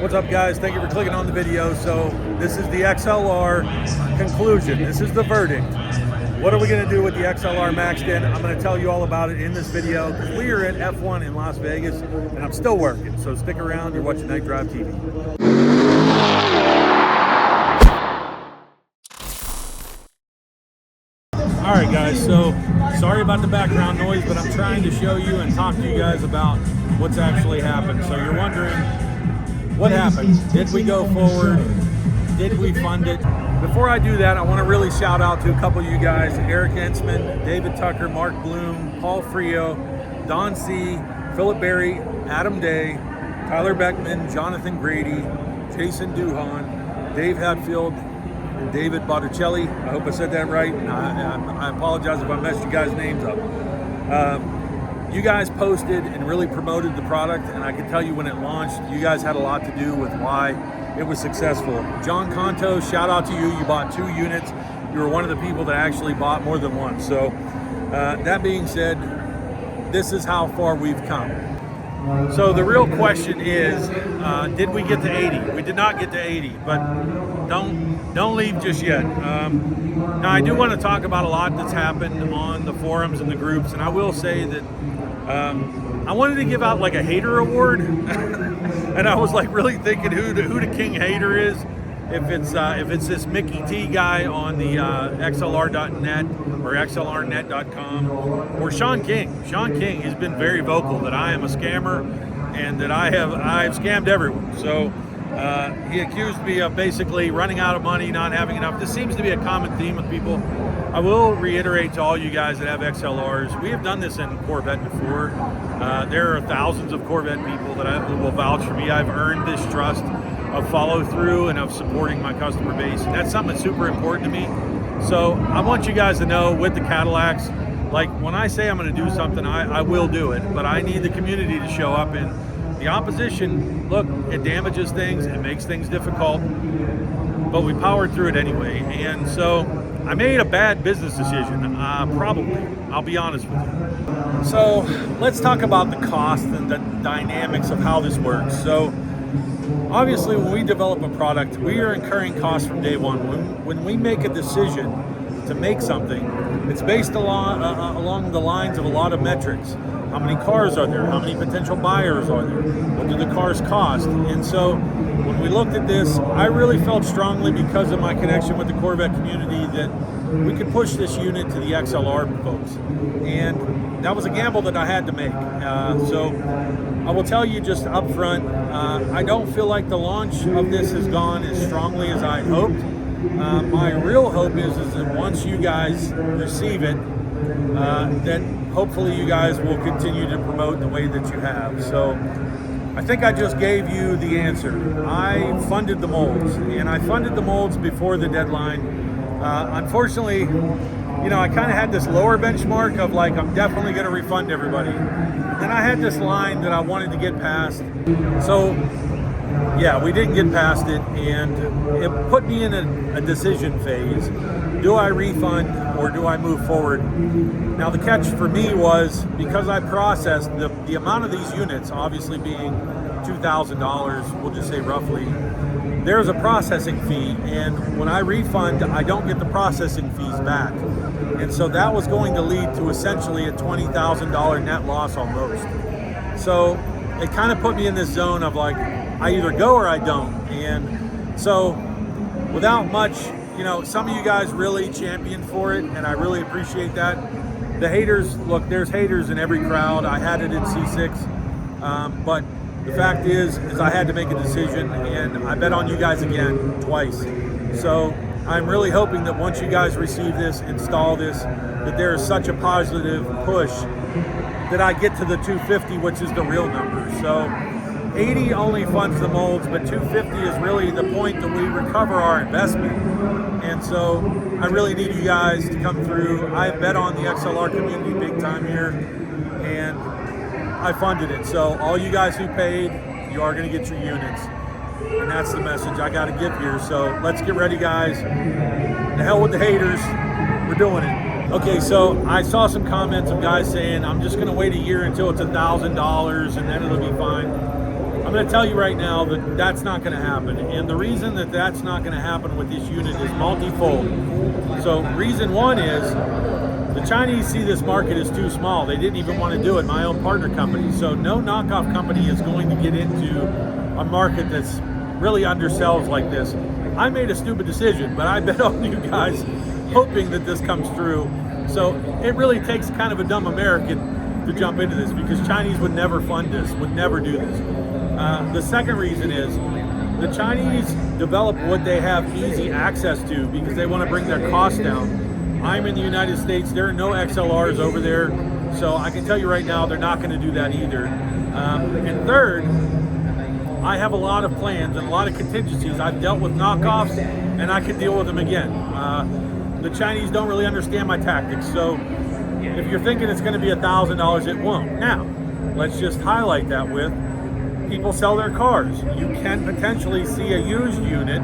What's up, guys? Thank you for clicking on the video. So this is the XLR conclusion. This is the verdict. What are we going to do with the XLR Max-Din? I'm going to tell you all about it in this video because we are at F1 in Las Vegas and I'm still working. So stick around. You're watching KnightDriveTV. All right, guys. So sorry about the background noise, but I'm trying to show you and talk to you guys about what's actually happened. So you're wondering, what happened? Did we go forward? Did we fund it? Before I do that, I want to really shout out to a couple of you guys: Eric Hensman, David Tucker, Mark Bloom, Paul Frio, Don C., Philip Berry, Adam Day, Tyler Beckman, Jonathan Grady, Jason Duhan, Dave Hatfield, and David Botticelli. I hope I said that right. I apologize if I messed you guys' names up. You guys posted and really promoted the product, and I can tell you when it launched, you guys had a lot to do with why it was successful. John Conto, shout out to you. You bought 2 units. You were one of the people that actually bought more than one. So that being said, this is how far we've come. So the real question is, did we get to 80? We did not get to 80, but don't leave just yet. Now I do want to talk about a lot that's happened on the forums and the groups, and I will say that I wanted to give out like a hater award, and I was like really thinking who the king hater is. If it's this Mickey T guy on the XLR.net or XLRnet.com, or Sean King. Sean King has been very vocal that I am a scammer and that I've scammed everyone. So he accused me of basically running out of money, not having enough. This seems to be a common theme with people. I will reiterate to all you guys that have XLRs, we have done this in Corvette before. There are thousands of Corvette people that will vouch for me. I've earned this trust of follow through and of supporting my customer base. And that's something that's super important to me. So I want you guys to know with the Cadillacs, like when I say I'm going to do something, I will do it, but I need the community to show up. And the opposition, look, it damages things, it makes things difficult, but we powered through it anyway. And so I made a bad business decision, probably, I'll be honest with you. So let's talk about the cost and the dynamics of how this works. So obviously when we develop a product, we are incurring costs from day one. When we make a decision to make something, it's based along the lines of a lot of metrics. How many cars are there? How many potential buyers are there? What do the cars cost? And so when we looked at this, I really felt strongly, because of my connection with the Corvette community, that we could push this unit to the XLR folks. And that was a gamble that I had to make. So I will tell you just up front, I don't feel like the launch of this has gone as strongly as I hoped. My real hope is that once you guys receive it, that hopefully you guys will continue to promote the way that you have. So I think I just gave you the answer. I funded the molds, and I funded the molds before the deadline. Unfortunately, you know, I kind of had this lower benchmark of like, I'm definitely going to refund everybody. Then I had this line that I wanted to get past. So yeah, we didn't get past it, and it put me in a decision phase. Do I refund or do I move forward? Now the catch for me was, because I processed the amount of these units, obviously being $2,000, we'll just say roughly, there's a processing fee, and when I refund, I don't get the processing fees back. And so that was going to lead to essentially a $20,000 net loss almost. So it kind of put me in this zone of like, I either go or I don't. And so without much, you know, some of you guys really championed for it, and I really appreciate that. The haters, look, there's haters in every crowd. I had it in C6, but the fact is I had to make a decision, and I bet on you guys again twice. So I'm really hoping that once you guys receive this, install this, that there is such a positive push that I get to the 250, which is the real number. So 80 only funds the molds, but 250 is really the point that we recover our investment. And so I really need you guys to come through. I bet on the XLR community big time here, and I funded it. So all you guys who paid, you are going to get your units. And that's the message I got to give here. So let's get ready, guys. The hell with the haters. We're doing it. Okay, so I saw some comments of guys saying, I'm just going to wait a year until it's $1,000 and then it'll be fine. I'm going to tell you right now that that's not going to happen. And the reason that that's not going to happen with this unit is multifold. So reason one is the Chinese see this market as too small. They didn't even want to do it, my own partner company. So no knockoff company is going to get into a market that's really undersells like this. I made a stupid decision, but I bet on you guys hoping that this comes through. So it really takes kind of a dumb American to jump into this, because Chinese would never fund this, would never do this. The second reason is the Chinese develop what they have easy access to because they want to bring their costs down. I'm in the United States, there are no XLRs over there, so I can tell you right now they're not going to do that either. And third, I have a lot of plans and a lot of contingencies. I've dealt with knockoffs and I can deal with them again. The Chinese don't really understand my tactics, so if you're thinking it's going to be $1,000, it won't. Now, let's just highlight that with people sell their cars. You can potentially see a used unit.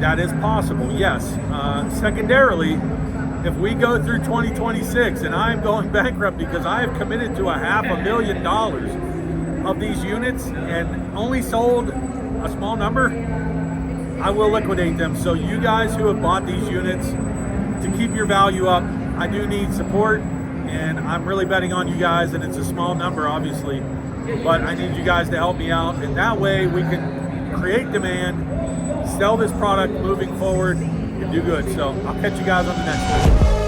That is possible, yes. Secondarily, if we go through 2026 and I'm going bankrupt because I have committed to $500,000 of these units and only sold a small number, I will liquidate them. So you guys who have bought these units, to keep your value up, I do need support, and I'm really betting on you guys, and it's a small number obviously, but I need you guys to help me out, and that way we can create demand, sell this product moving forward, and do good. So I'll catch you guys on the next one.